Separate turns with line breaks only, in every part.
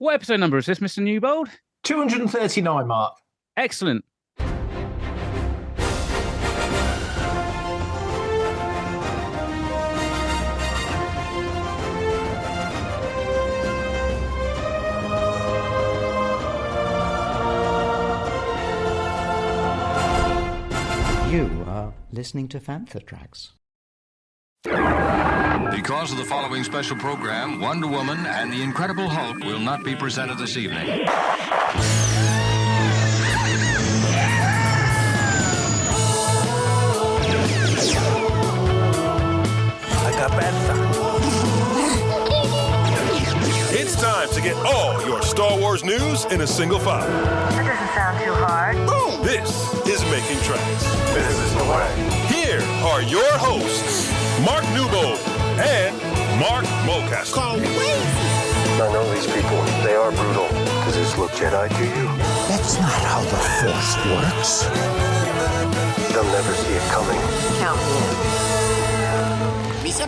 What episode number is this, Mr. Newbold?
239, Mark.
Excellent.
You are listening to Fantha Tracks.
Because of the following special program, Wonder Woman and the Incredible Hulk will not be presented this evening.
It's time to get all your Star Wars news in a single file.
That doesn't sound too hard.
This is Making Tracks.
This is the way.
Here are your hosts, Mark Newbold and Mark Mulcaster.
I know these people. They are brutal. Does this look Jedi to you?
That's not how the Force works.
They'll never see it coming.
Count me in.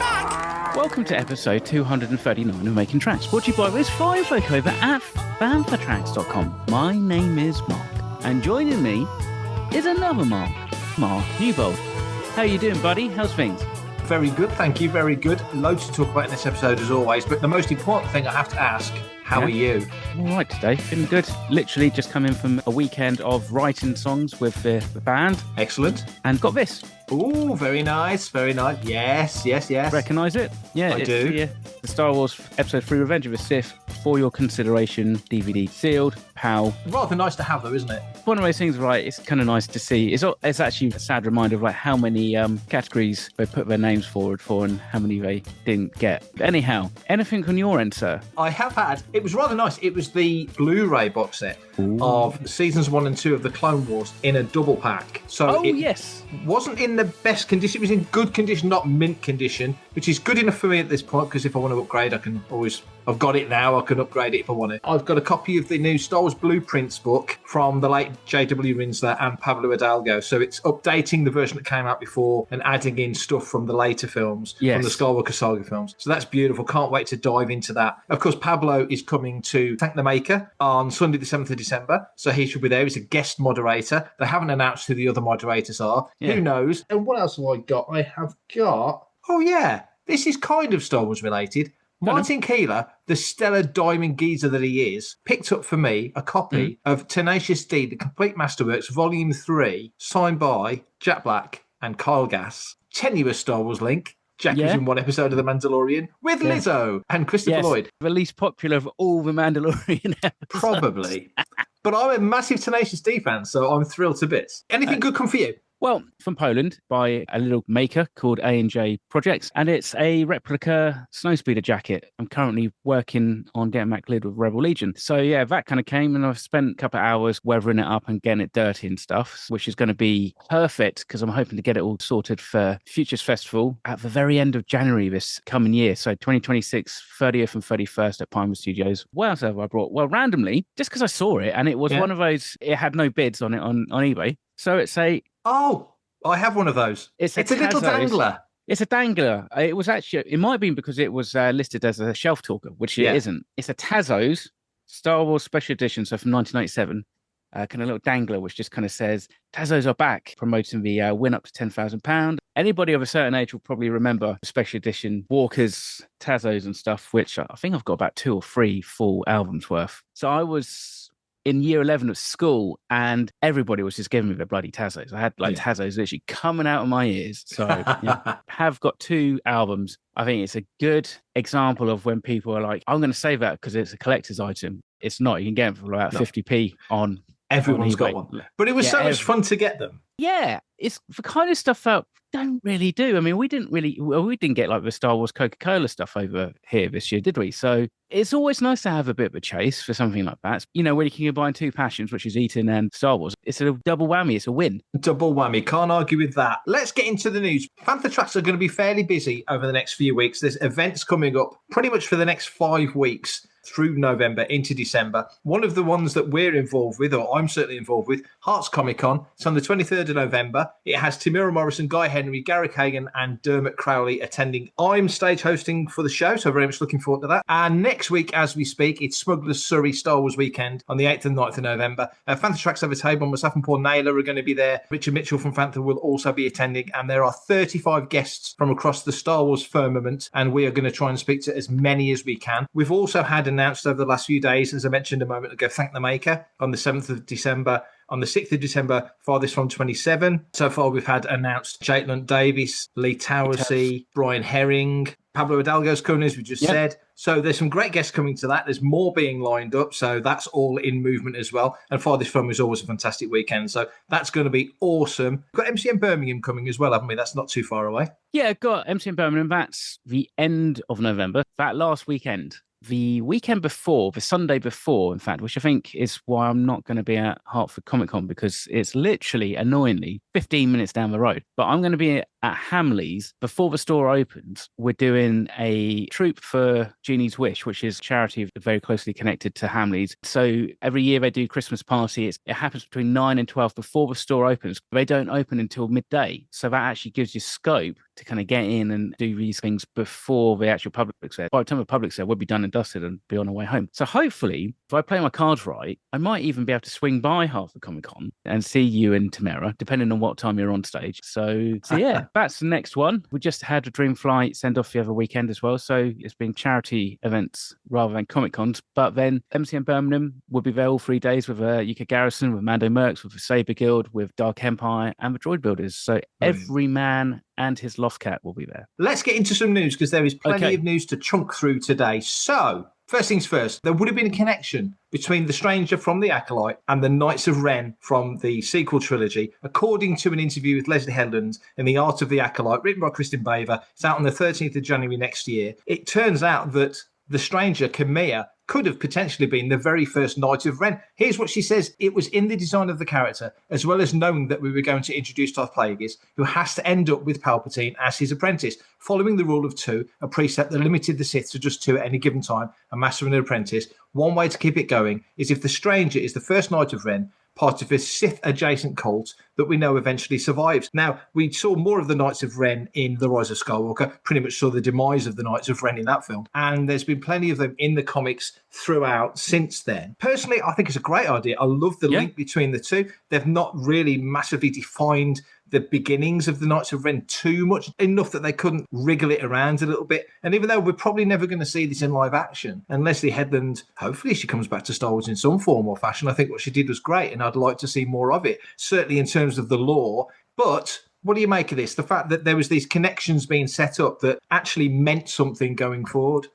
Welcome to episode 239 of Making Tracks, brought to you by Wiz Five Folk over at fanthatracks.com. My name is Mark, and joining me is another Mark Newbold. How you doing, buddy? How's things?
Very good, thank you, very good. Loads to talk about in this episode as always, but the most important thing I have to ask, how are you?
All right today, feeling good. Literally just come in from a weekend of writing songs with the band.
Excellent.
And got this.
Oh, very nice, very nice. Yes.
Recognise it? Yeah,
I do.
The Star Wars Episode 3 Revenge of the Sith, for your consideration, DVD sealed, PAL.
Rather nice to have though, isn't it?
One of those things, right, it's kind of nice to see. It's actually a sad reminder of like how many categories they put their names forward for and how many they didn't get. But anyhow, anything on your end, sir?
I have had, it was rather nice, it was the Blu-ray box set of seasons 1 and 2 of the Clone Wars in a double pack. So
yes.
Wasn't in the best condition, it was in good condition, not mint condition, which is good enough for me at this point because if I want to upgrade, I've got it now, I can upgrade it if I want it. I've got a copy of the new Star Wars Blueprints book from the late J.W. Rinsler and Pablo Hidalgo. So it's updating the version that came out before and adding in stuff from the later films, from the Skywalker Saga films. So that's beautiful. Can't wait to dive into that. Of course, Pablo is coming to Thank the Maker on Sunday, the 7th of December. So he should be there. He's a guest moderator. They haven't announced who the other moderators are. Yeah. Who knows? And what else have I got? Oh, yeah. This is kind of Star Wars related. Martin Keeler, the stellar diamond geezer that he is, picked up for me a copy of Tenacious D, The Complete Masterworks, Volume 3, signed by Jack Black and Kyle Gass. Tenuous Star Wars link. Jack was in one episode of The Mandalorian with Lizzo and Christopher Lloyd.
The least popular of all the Mandalorian episodes.
Probably. But I'm a massive Tenacious D fan, so I'm thrilled to bits. Anything good come for you?
Well, from Poland by a little maker called A&J Projects, and it's a replica snowspeeder jacket. I'm currently working on getting that glued with Rebel Legion. So yeah, that kind of came and I've spent a couple of hours weathering it up and getting it dirty and stuff, which is going to be perfect because I'm hoping to get it all sorted for Futures Festival at the very end of January this coming year. So 2026, 30th and 31st at Pinewood Studios. What else have I brought? Well, randomly, just because I saw it and it was one of those, it had no bids on it on eBay. So it's
Oh, I have one of those. It's a little dangler.
It's a dangler. It was actually, it might have been because it was listed as a shelf talker, which it isn't. It's a Tazos Star Wars Special Edition, so from 1997. Kind of little dangler, which just kind of says, Tazos are back, promoting the win up to £10,000. Anybody of a certain age will probably remember the Special Edition Walkers, Tazos and stuff, which I think I've got about 2 or 3 full albums worth. So I was in year 11 of school and everybody was just giving me the bloody Tazos. I had Tazos literally coming out of my ears. So have got 2 albums. I think it's a good example of when people are like, I'm going to save that because it's a collector's item. It's not. You can get them for about 50p on
Everyone's got one. But it was so much fun to get them.
Yeah, it's the kind of stuff that don't really do. I mean, we didn't get like the Star Wars Coca-Cola stuff over here this year, did we? So it's always nice to have a bit of a chase for something like that. You know, when you can combine 2 passions, which is eating and Star Wars, it's a double whammy. It's a win.
Double whammy. Can't argue with that. Let's get into the news. Fantha Tracks are going to be fairly busy over the next few weeks. There's events coming up pretty much for the next 5 weeks. through November into December. One of the ones that we're involved with, or I'm certainly involved with, Herts Comic Con. It's on the 23rd of November. It has Tamira Morrison, Guy Henry, Garrick Hagan, and Dermot Crowley attending. I'm stage hosting for the show, so very much looking forward to that. And next week, as we speak, it's Smugglers Surrey Star Wars Weekend on the 8th and 9th of November. Fantha Tracks Over Table, myself and Paul Naylor are going to be there. Richard Mitchell from Fantha will also be attending, and there are 35 guests from across the Star Wars firmament, and we are going to try and speak to as many as we can. We've also had announced over the last few days, as I mentioned a moment ago, Thank the Maker on the 7th of December. On the 6th of December, Farthest from 27. So far, we've had announced Jake Lunt Davis, Lee Towersey, Brian Herring, Pablo Hidalgo's coming, as we just said. So there's some great guests coming to that. There's more being lined up. So that's all in movement as well. And Farthest From is always a fantastic weekend. So that's going to be awesome. We've got MCM Birmingham coming as well, haven't we? That's not too far away.
Yeah, got MCM Birmingham. That's the end of November. That last weekend. The weekend before, the Sunday before, in fact, which I think is why I'm not going to be at Hertford Comic Con, because it's literally, annoyingly, 15 minutes down the road. But I'm going to be at Hamley's before the store opens. We're doing a troupe for Jeannie's Wish, which is a charity very closely connected to Hamley's. So every year they do Christmas party. It happens between 9 and 12 before the store opens. They don't open until midday. So that actually gives you scope to kind of get in and do these things before the actual public's there. By the time the public's there, we'll be done and dusted and be on our way home. So hopefully, if I play my cards right, I might even be able to swing by Hertford Comic Con and see you and Tamara, depending on what time you're on stage. So yeah, that's the next one. We just had a Dream Flight send off the other weekend as well. So it's been charity events rather than Comic Cons. But then MCM Birmingham will be there all 3 days with UK Garrison, with Mando Mercs, with the Saber Guild, with Dark Empire, and the Droid Builders. So every man and his loft cat will be there.
Let's get into some news, because there is plenty of news to chunk through today. So, first things first, there would have been a connection between The Stranger from the Acolyte and the Knights of Ren from the sequel trilogy, according to an interview with Leslie Headland in The Art of the Acolyte, written by Kristen Baver. It's out on the 13th of January next year. It turns out that The Stranger, Camilla, could have potentially been the very first Knight of Ren. Here's what she says. It was in the design of the character, as well as knowing that we were going to introduce Darth Plagueis, who has to end up with Palpatine as his apprentice, following the rule of two, a precept that limited the Sith to just two at any given time, a master and an apprentice. One way to keep it going is if the Stranger is the first Knight of Ren, part of a Sith-adjacent cult that we know eventually survives. Now, we saw more of the Knights of Ren in The Rise of Skywalker, pretty much saw the demise of the Knights of Ren in that film, and there's been plenty of them in the comics throughout since then. Personally, I think it's a great idea. I love the link between the two. They've not really massively defined the beginnings of the Knights of Ren too much, enough that they couldn't wriggle it around a little bit. And even though we're probably never going to see this in live action, and Leslie Headland, hopefully she comes back to Star Wars in some form or fashion. I think what she did was great, and I'd like to see more of it, certainly in terms of the lore. But what do you make of this? The fact that there was these connections being set up that actually meant something going forward?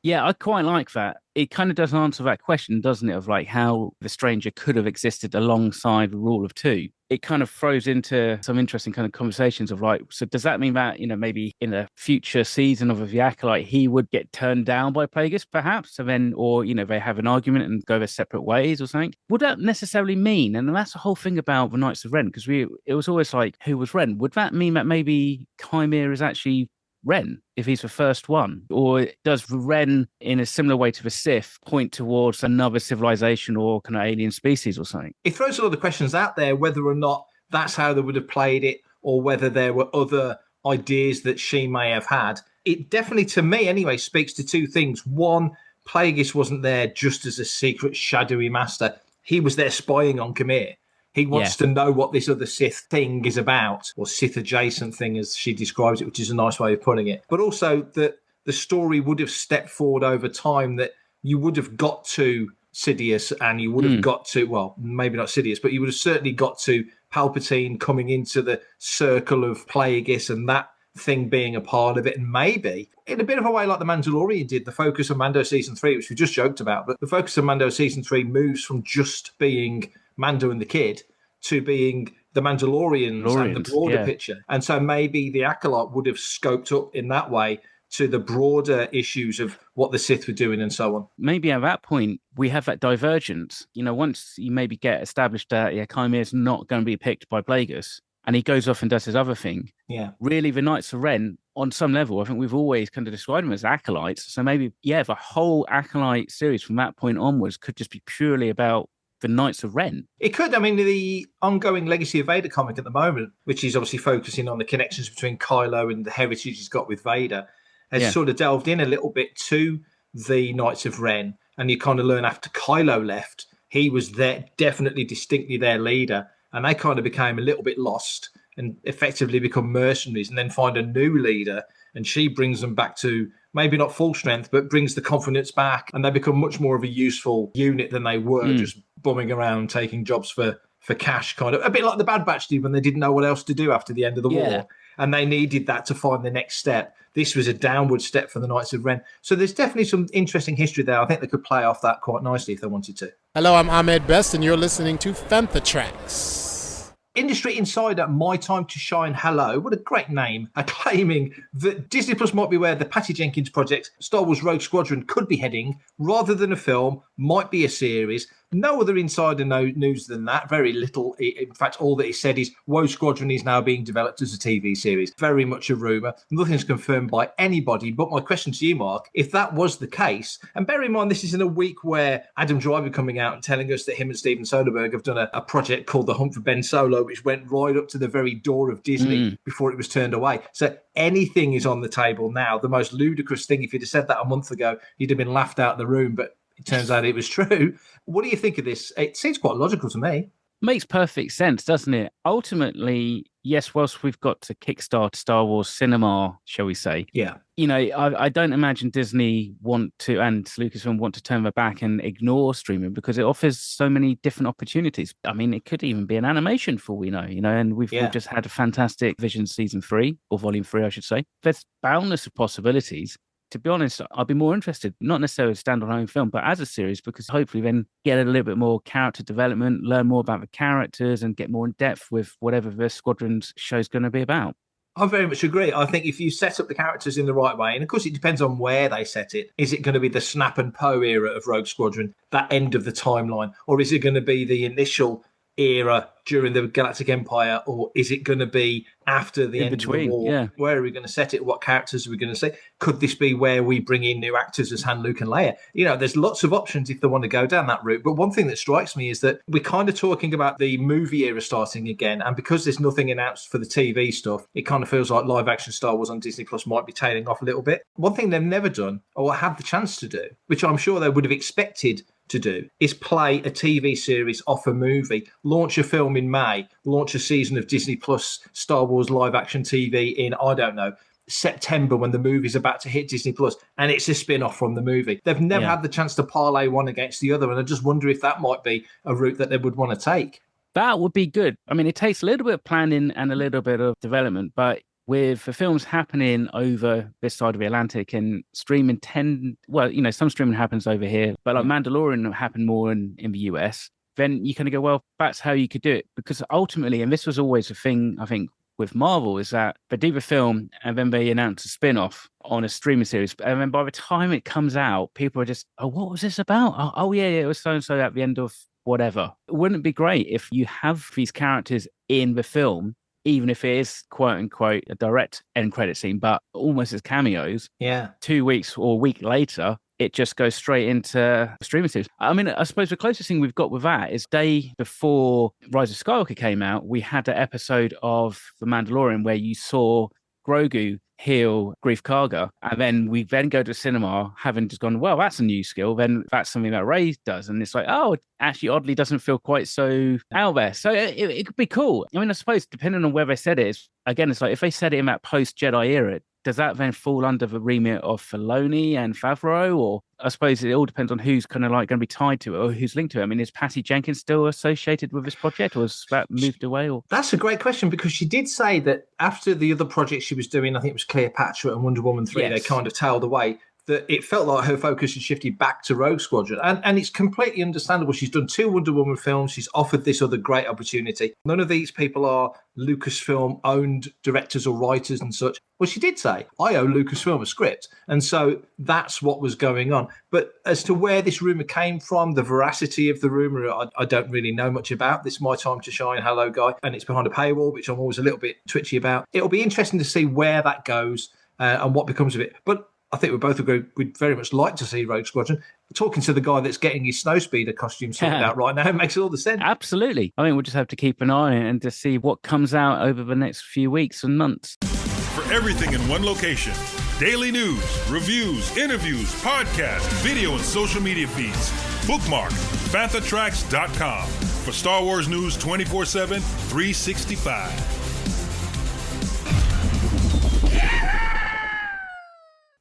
Yeah, I quite like that. It kind of does answer that question, doesn't it, of like how the Stranger could have existed alongside the rule of two. It kind of throws into some interesting kind of conversations of like, so does that mean that, maybe in a future season of The Acolyte, he would get turned down by Plagueis, perhaps? So then, or, they have an argument and go their separate ways or something? Would that necessarily mean, and that's the whole thing about the Knights of Ren, because it was always like, who was Ren? Would that mean that maybe Chimera is actually Ren, if he's the first one? Or does Ren, in a similar way to the Sith, point towards another civilization or kind of alien species or something?
It throws a lot of questions out there, whether or not that's how they would have played it, or whether there were other ideas that she may have had. It definitely, to me anyway, speaks to two things. One, Plagueis wasn't there just as a secret shadowy master. He was there spying on Khmer. He wants to know what this other Sith thing is about, or Sith-adjacent thing, as she describes it, which is a nice way of putting it. But also that the story would have stepped forward over time, that you would have got to Sidious, and you would have got to, well, maybe not Sidious, but you would have certainly got to Palpatine coming into the circle of Plagueis and that thing being a part of it. And maybe, in a bit of a way like The Mandalorian did, the focus of Mando Season 3, which we just joked about, but the focus of Mando Season 3 moves from just being Mando and the Kid to being the Mandalorians and the broader picture. And so maybe the Acolyte would have scoped up in that way to the broader issues of what the Sith were doing and so on.
Maybe at that point, we have that divergence. Once you maybe get established that Chimera's not going to be picked by Plagueis, and he goes off and does his other thing. Yeah. Really, the Knights of Ren on some level, I think we've always kind of described them as acolytes. So maybe, the whole Acolyte series from that point onwards could just be purely about the Knights of Ren.
It could. I mean, the ongoing Legacy of Vader comic at the moment, which is obviously focusing on the connections between Kylo and the heritage he's got with Vader, has sort of delved in a little bit to the Knights of Ren. And you kind of learn after Kylo left, he was definitely distinctly their leader. And they kind of became a little bit lost and effectively become mercenaries and then find a new leader. And she brings them back to maybe not full strength, but brings the confidence back. And they become much more of a useful unit than they were, just bumming around, taking jobs for cash, kind of. A bit like the Bad Batch did when they didn't know what else to do after the end of the war. And they needed that to find the next step. This was a downward step for the Knights of Ren. So there's definitely some interesting history there. I think they could play off that quite nicely if they wanted to.
Hello, I'm Ahmed Best, and you're listening to Fantha Tracks.
Industry Insider, My Time to Shine Hello, what a great name, are claiming that Disney Plus might be where the Patty Jenkins project, Star Wars Rogue Squadron, could be heading. Rather than a film, might be a series. No other insider news than that. Very little. In fact, all that he said is Rogue Squadron is now being developed as a TV series. Very much a rumour. Nothing's confirmed by anybody. But my question to you, Mark, if that was the case, and bear in mind this is in a week where Adam Driver coming out and telling us that him and Steven Soderbergh have done a project called The Hunt for Ben Solo, which went right up to the very door of Disney before it was turned away. So anything is on the table now. The most ludicrous thing, if you'd have said that a month ago, you'd have been laughed out of the room. But it turns out it was true. What do you think of this? It seems quite logical to me.
Makes perfect sense, doesn't it? Ultimately, yes, whilst we've got to kickstart Star Wars cinema, shall we say?
Yeah.
You know, I don't imagine Disney and Lucasfilm want to turn their back and ignore streaming because it offers so many different opportunities. I mean, it could even be an animation for all we know, and we've just had a fantastic Vision Season 3, or Volume 3, I should say. There's boundless of possibilities. To be honest, I'd be more interested, not necessarily a standalone film, but as a series, because hopefully then get a little bit more character development, learn more about the characters and get more in depth with whatever the Squadron's show's going to be about.
I very much agree. I think if you set up the characters in the right way, and of course it depends on where they set it, is it going to be the Snap and Poe era of Rogue Squadron, that end of the timeline, or is it going to be the initial era during the Galactic Empire, or is it going to be after the end of the war?
Yeah.
Where are we going to set it? What characters are we going to see? Could this be where we bring in new actors as Han, Luke and Leia? There's lots of options if they want to go down that route. But one thing that strikes me is that we're kind of talking about the movie era starting again. And because there's nothing announced for the TV stuff, it kind of feels like live action Star Wars on Disney Plus might be tailing off a little bit. One thing they've never done, or had the chance to do, which I'm sure they would have expected to do, is play a TV series off a movie, launch a film in May, launch a season of Disney Plus Star Wars live action TV in, I don't know, September when the movie's about to hit Disney Plus, and it's a spin-off from the movie. They've never had the chance to parlay one against the other, and I just wonder if that might be a route that they would want to take.
That would be good. I mean, it takes a little bit of planning and a little bit of development, but with the films happening over this side of the Atlantic and streaming some streaming happens over here, but like Mandalorian happened more in the US, then you kind of go, well, that's how you could do it. Because ultimately, and this was always a thing, I think, with Marvel, is that they do the film and then they announce a spin-off on a streaming series. And then by the time it comes out, people are just, oh, what was this about? Oh yeah, it was so-and-so at the end of whatever. Wouldn't it be great if you have these characters in the film, even if it is quote unquote a direct end credit scene, but almost as cameos.
Yeah.
2 weeks or a week later, it just goes straight into a streaming series. I mean, I suppose the closest thing we've got with that is day before Rise of Skywalker came out, we had an episode of The Mandalorian where you saw Grogu heal Grief Karga, and then we then go to the cinema having just gone, well, that's a new skill, then that's something that Rey does, and it's like, oh, it actually oddly doesn't feel quite so out there. So it could be cool. I mean, I suppose depending on where they said it, it's like if they said it in that post-Jedi era, does that then fall under the remit of Filoni and Favreau? Or I suppose it all depends on who's kind of like going to be tied to it or who's linked to it. I mean, is Patty Jenkins still associated with this project, or has that moved away? Or
that's a great question, because she did say that after the other projects she was doing, I think it was Cleopatra and Wonder Woman 3, they kind of tailed away, that it felt like her focus had shifted back to Rogue Squadron. And it's completely understandable. She's done 2 Wonder Woman films. She's offered this other great opportunity. None of these people are Lucasfilm-owned directors or writers and such. Well, she did say, I owe Lucasfilm a script. And so that's what was going on. But as to where this rumour came from, the veracity of the rumour, I don't really know much about. This is My Time to Shine Hello guy. And it's behind a paywall, which I'm always a little bit twitchy about. It'll be interesting to see where that goes. and what becomes of it. But I think we both agree we'd very much like to see Rogue Squadron. Talking to the guy that's getting his snowspeeder costume sorted out right now makes all the sense.
Absolutely. I mean, we'll just have to keep an eye on it and to see what comes out over the next few weeks and months.
For everything in one location, daily news, reviews, interviews, podcasts, video, and social media feeds, bookmark fanthatracks.com for Star Wars news 24/7, 365.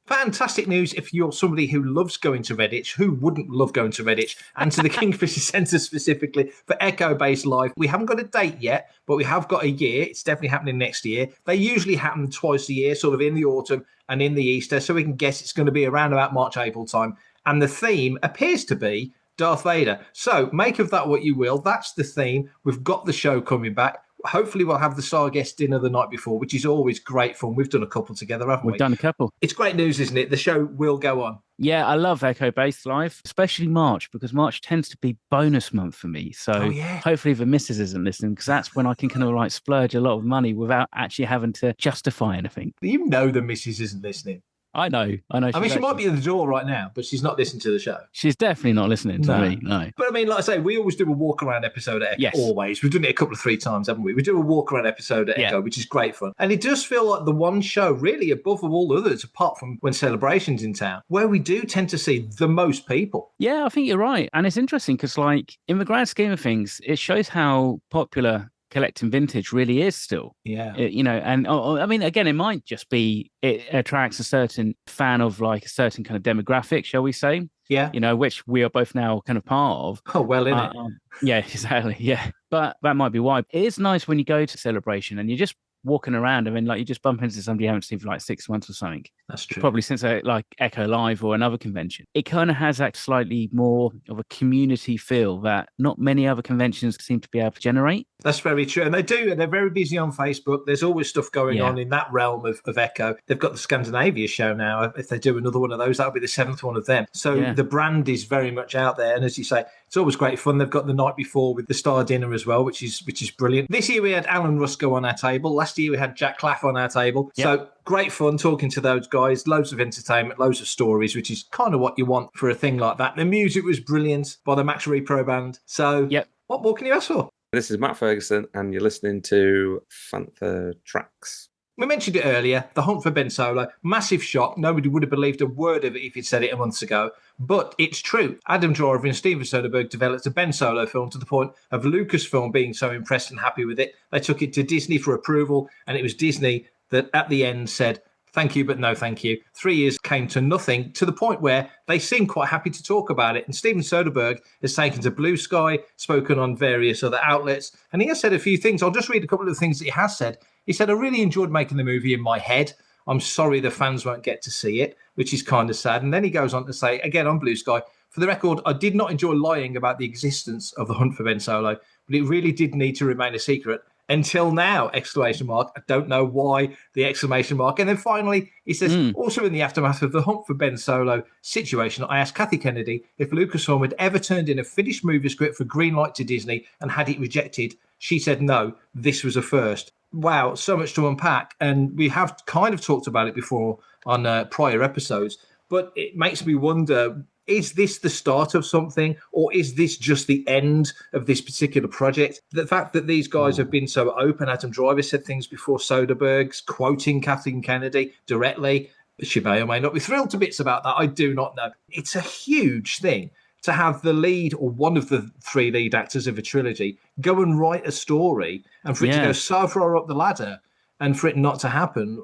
Fantastic news if you're somebody who loves going to Redditch. Who wouldn't love going to Redditch? And to the Kingfisher Centre specifically for Echo-based live. We haven't got a date yet, but we have got a year. It's definitely happening next year. They usually happen twice a year, sort of in the autumn and in the Easter. So we can guess it's going to be around about March, April time. And the theme appears to be Darth Vader. So make of that what you will. That's the theme. We've got the show coming back. Hopefully we'll have the Star Guest dinner the night before, which is always great fun. We've done a couple together, haven't we?
We've done a couple.
It's great news, isn't it? The show will go on.
Yeah, I love Echo Based Live, especially March, because March tends to be bonus month for me. So hopefully the missus isn't listening, because that's when I can kind of like splurge a lot of money without actually having to justify anything.
You know the missus isn't listening.
I know.
I mean, she might be at the door right now, but she's not listening to the show.
She's definitely not listening to me, no.
But I mean, like I say, we always do a walk-around episode at Echo.
Yes.
Always. We've done it a couple of 3 times, haven't we? We do a walk-around episode at Echo, which is great fun. And it does feel like the one show, really, above all others, apart from when Celebration's in town, where we do tend to see the most people.
Yeah, I think you're right. And it's interesting because, like, in the grand scheme of things, it shows how popular collecting vintage really is still.
Yeah.
And I mean, again, it might just be it attracts a certain fan of like a certain kind of demographic, shall we say?
Yeah.
Which we are both now kind of part of.
Oh, well, innit?
Yeah, exactly. Yeah. But that might be why. It is nice when you go to Celebration and you're just walking around and then like you just bump into somebody you haven't seen for like 6 months or something.
That's true.
Probably since like Echo Live or another convention. It kind of has that slightly more of a community feel that not many other conventions seem to be able to generate.
That's very true. And they do. They're very busy on Facebook. There's always stuff going on in that realm of Echo. They've got the Scandinavia show now. If they do another one of those, that'll be the 7th one of them. So the brand is very much out there. And as you say, it's always great fun. They've got the night before with the Star Dinner as well, which is brilliant. This year we had Alan Rusko on our table. Last year we had Jack Claff on our table. Yep. So great fun talking to those guys. Loads of entertainment, loads of stories, which is kind of what you want for a thing like that. The music was brilliant by the Max Repro Band. So what more can you ask for?
This is Matt Ferguson, and you're listening to Fantha Tracks.
We mentioned it earlier, The Hunt for Ben Solo. Massive shock. Nobody would have believed a word of it if he'd said it a month ago. But it's true. Adam Driver and Steven Soderbergh developed a Ben Solo film to the point of Lucasfilm being so impressed and happy with it. They took it to Disney for approval, and it was Disney that at the end said, thank you, but no thank you. 3 years came to nothing, to the point where they seem quite happy to talk about it. And Steven Soderbergh has taken to Blue Sky, spoken on various other outlets, and he has said a few things. I'll just read a couple of the things that he has said. He said, I really enjoyed making the movie in my head. I'm sorry the fans won't get to see it, which is kind of sad. And then he goes on to say, again on Blue Sky, for the record, I did not enjoy lying about the existence of The Hunt for Ben Solo, but it really did need to remain a secret. Until now, exclamation mark. I don't know why the exclamation mark. And then finally, he says, also in the aftermath of the Hunt for Ben Solo situation, I asked Kathy Kennedy if Lucasfilm had ever turned in a finished movie script for green light to Disney and had it rejected. She said, no, this was a first. Wow, so much to unpack. And we have kind of talked about it before on prior episodes, but it makes me wonder, is this the start of something, or is this just the end of this particular project? The fact that these guys have been so open, Adam Driver said things before Soderbergh's, quoting Kathleen Kennedy directly. She may or may not be thrilled to bits about that. I do not know. It's a huge thing to have the lead or one of the 3 lead actors of a trilogy go and write a story and for it to go so far up the ladder and for it not to happen.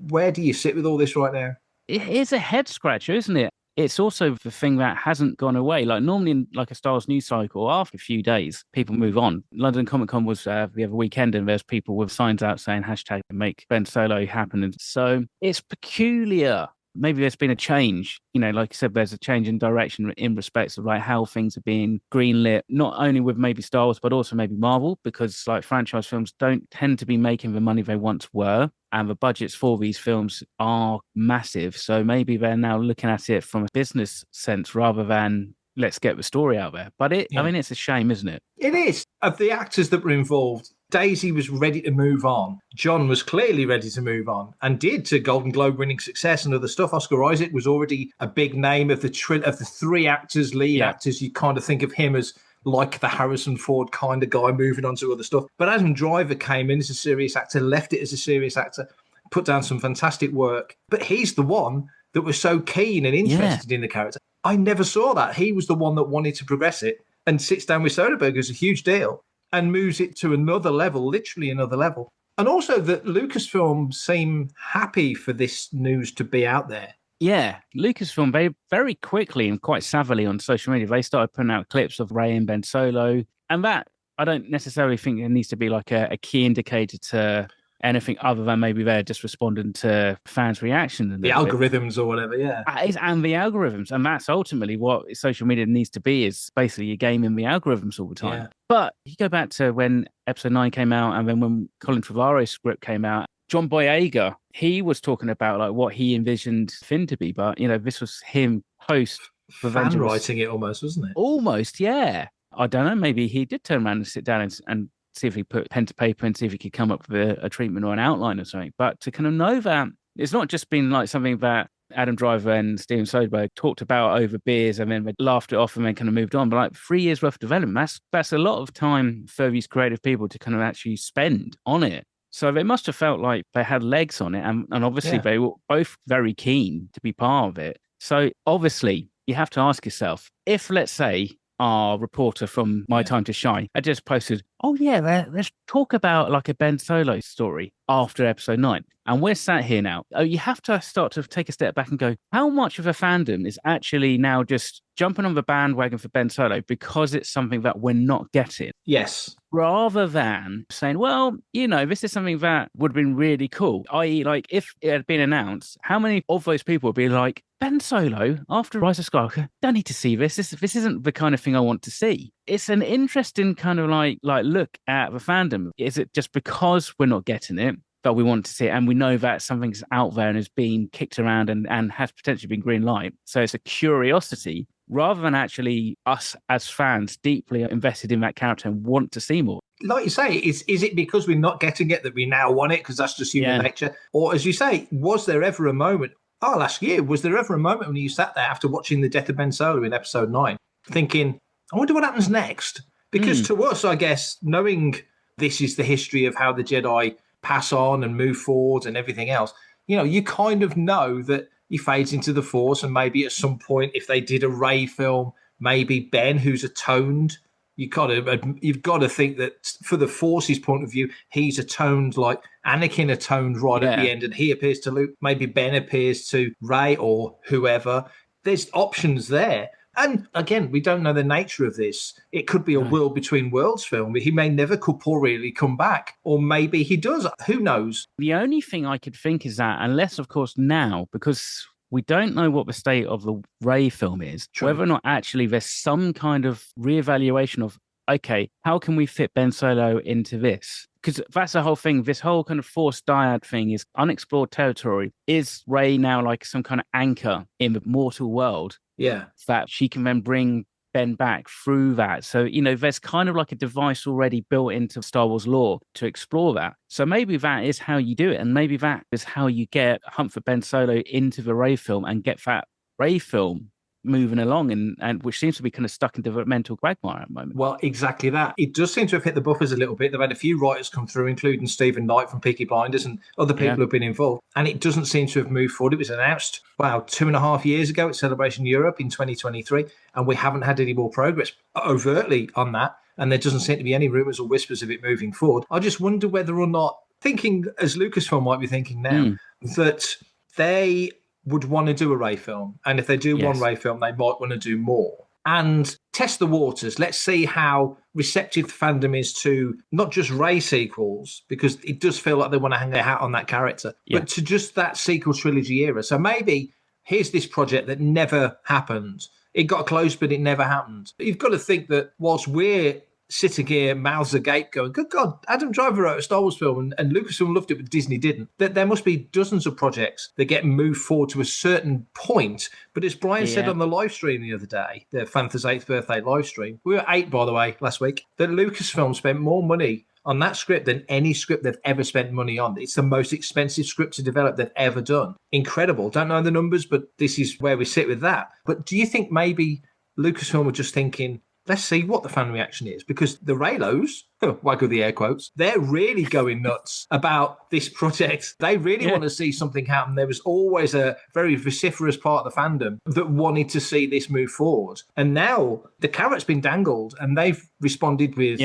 Where do you sit with all this right now?
It is a head scratcher, isn't it? It's also the thing that hasn't gone away. Like normally in like a Star Wars news cycle, after a few days, people move on. London Comic Con was the other weekend, and there's people with signs out saying hashtag make Ben Solo happen. And so it's peculiar. Maybe there's been a change, like I said, there's a change in direction in respects of like how things are being greenlit, not only with maybe Star Wars, but also maybe Marvel, because like franchise films don't tend to be making the money they once were. And the budgets for these films are massive. So maybe they're now looking at it from a business sense rather than let's get the story out there. But I mean, it's a shame, isn't it?
It is. Of the actors that were involved, Daisy was ready to move on. John was clearly ready to move on and did, to Golden Globe winning success and other stuff. Oscar Isaac was already a big name of the three actors, lead actors. You kind of think of him as like the Harrison Ford kind of guy moving on to other stuff. But Adam Driver came in as a serious actor, left it as a serious actor, put down some fantastic work. But he's the one that was so keen and interested in the character. I never saw that. He was the one that wanted to progress it and sits down with Soderbergh as a huge deal and moves it to another level, literally another level. And also that Lucasfilm seem happy for this news to be out there.
Yeah, Lucasfilm, they very quickly and quite savvily on social media, they started putting out clips of Rey and Ben Solo. And that, I don't necessarily think it needs to be like a key indicator to anything other than maybe they're just responding to fans' reaction.
The algorithms or whatever, yeah.
And the algorithms. And that's ultimately what social media needs to be, is basically you're gaming the algorithms all the time. Yeah. But you go back to when episode 9 came out and then when Colin Trevorrow's script came out, John Boyega, he was talking about like what he envisioned Finn to be. But, this was him post.
Fan writing it almost, wasn't it?
Almost, yeah. I don't know. Maybe he did turn around and sit down and see if he put pen to paper and see if he could come up with a treatment or an outline or something. But to kind of know that it's not just been like something that Adam Driver and Steven Soderbergh talked about over beers and then they laughed it off and then kind of moved on. But like 3 years worth of development, that's a lot of time for these creative people to kind of actually spend on it. So they must have felt like they had legs on it. And obviously they were both very keen to be part of it. So obviously you have to ask yourself, if let's say our reporter from My Time to Shine had just posted, oh yeah, let's talk about like a Ben Solo story after episode 9. And we're sat here now. You have to start to take a step back and go, how much of a fandom is actually now just jumping on the bandwagon for Ben Solo because it's something that we're not getting?
Yes.
Rather than saying, well, this is something that would have been really cool. I.e., like, if it had been announced, how many of those people would be like, Ben Solo, after Rise of Skywalker, don't need to see this. This isn't the kind of thing I want to see. It's an interesting kind of like look at the fandom. Is it just because we're not getting it that we want to see it, and we know that something's out there and is being kicked around and has potentially been green light? So it's a curiosity rather than actually us as fans deeply invested in that character and want to see more.
Like you say, is it because we're not getting it that we now want it because that's just human nature? Or as you say, was there ever a moment, I'll ask you, was there ever a moment when you sat there after watching the death of Ben Solo in episode 9 thinking, I wonder what happens next? Because to us, I guess, knowing this is the history of how the Jedi pass on and move forward and everything else, you kind of know that he fades into the Force, and maybe at some point, if they did a Rey film, maybe Ben, who's atoned, you've got to think that for the Force's point of view, he's atoned like Anakin atoned right at the end, and he appears to Luke. Maybe Ben appears to Rey or whoever. There's options there. And again, we don't know the nature of this. It could be a World Between Worlds film. He may never corporeally come back, or maybe he does. Who knows?
The only thing I could think is that, unless, of course, now, because we don't know what the state of the Rey film is, whether or not actually there's some kind of reevaluation of, okay, how can we fit Ben Solo into this? Because that's the whole thing. This whole kind of Force dyad thing is unexplored territory. Is Rey now like some kind of anchor in the mortal world?
Yeah.
That she can then bring Ben back through that. So, there's kind of like a device already built into Star Wars lore to explore that. So maybe that is how you do it. And maybe that is how you get Hunt for Ben Solo into the Rey film and get that Rey film moving along, and which seems to be kind of stuck in developmental quagmire at the moment.
Well, exactly that. It does seem to have hit the buffers a little bit. They've had a few writers come through, including Stephen Knight from Peaky Blinders and other people who've been involved, and it doesn't seem to have moved forward. It was announced, 2.5 years ago at Celebration Europe in 2023, and we haven't had any more progress overtly on that, and there doesn't seem to be any rumours or whispers of it moving forward. I just wonder whether or not, thinking as Lucasfilm might be thinking now, that they would want to do a Rey film. And if they do one Rey film, they might want to do more. And test the waters. Let's see how receptive the fandom is to not just Rey sequels, because it does feel like they want to hang their hat on that character, but to just that sequel trilogy era. So maybe here's this project that never happened. It got close, but it never happened. You've got to think that whilst we're sitting here, mouths agape, going, good God, Adam Driver wrote a Star Wars film and Lucasfilm loved it, but Disney didn't. That there must be dozens of projects that get moved forward to a certain point. But as Brian said on the live stream the other day, the Fanthas 8th birthday live stream, we were 8, by the way, last week, that Lucasfilm spent more money on that script than any script they've ever spent money on. It's the most expensive script to develop they've ever done. Incredible. Don't know the numbers, but this is where we sit with that. But do you think maybe Lucasfilm were just thinking, let's see what the fan reaction is? Because the Raylos, waggle the air quotes, they're really going nuts about this project. They really want to see something happen. There was always a very vociferous part of the fandom that wanted to see this move forward. And now the carrot's been dangled and they've responded with,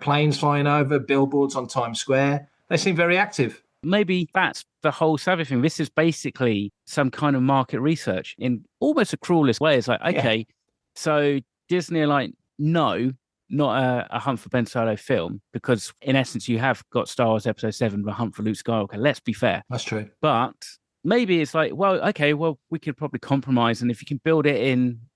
planes flying over, billboards on Times Square. They seem very active.
Maybe that's the whole Savage thing. This is basically some kind of market research in almost a cruelest way. It's like, okay, so Disney are like, no, not a Hunt for Ben Solo film, because in essence you have got Star Wars Episode 7, The Hunt for Luke Skywalker. Let's be fair.
That's true.
But maybe it's like, well, okay, well, we could probably compromise, and if you can build it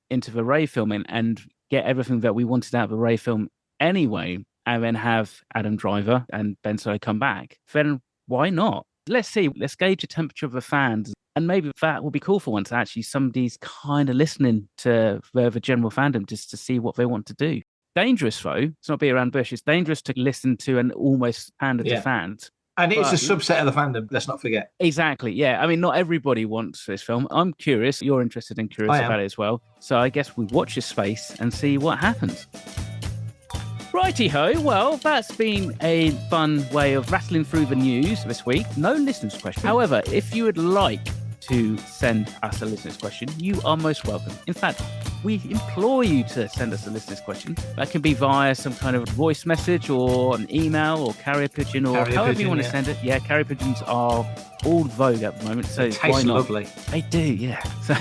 into the Rey film and get everything that we wanted out of the Rey film anyway, and then have Adam Driver and Ben Solo come back, then why not? Let's see. Let's gauge the temperature of the fans. And maybe that will be cool for once. Actually, somebody's kind of listening to the general fandom just to see what they want to do. Dangerous, though. It's not being around bush. It's dangerous to listen to and almost pander to fans.
And it's a subset of the fandom, let's not forget.
Exactly, yeah. I mean, not everybody wants this film. I'm curious. You're interested and curious about it as well. So I guess we watch this space and see what happens. Righty-ho, well, that's been a fun way of rattling through the news this week. No listeners' question. However, if you would like to send us a listener's question, you are most welcome. In fact, we implore you to send us a listener's question. That can be via some kind of voice message or an email or carrier pigeon or however you want to send it. Yeah, carrier pigeons are all vogue at the moment, so why not?
Lovely.
They do, yeah. So,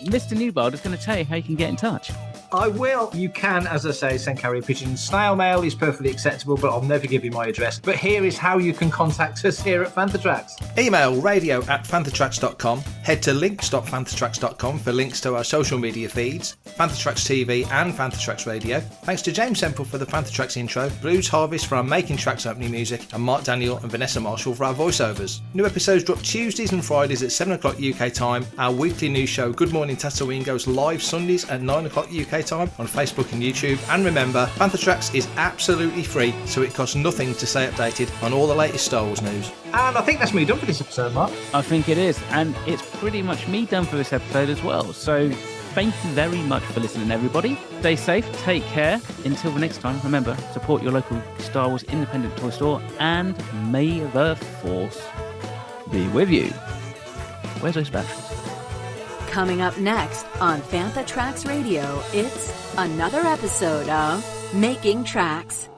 Mr. Newbold is going to tell you how you can get in touch.
I will. You can, as I say, send carrier pigeons. Snail mail is perfectly acceptable, but I'll never give you my address. But here is how you can contact us here at Fanthatrax.
Email radio@fanthatrax.com. Head to links.fanthatrax.com for links to our social media feeds, Fanthatrax TV and Fanthatrax Radio. Thanks to James Semple for the Fanthatrax intro, Blues Harvest for our Making Tracks opening music, and Mark Daniel and Vanessa Marshall for our voiceovers. New episodes drop Tuesdays and Fridays at 7 o'clock UK time. Our weekly news show, Good Morning Tatooine, goes live Sundays at 9 o'clock UK time on Facebook and YouTube. And remember, Fanthatrax is absolutely free, so it costs nothing to stay updated on all the latest Star Wars news.
And I think that's me done for this episode, Mark.
I think it is, and it's pretty much me done for this episode as well. So thank you very much for listening, everybody. Stay safe, take care. Until the next time, remember, support your local Star Wars independent toy store, and may the Force be with you. Where's those batteries?
Coming up next on Fanthatrax Radio, it's another episode of Making Tracks.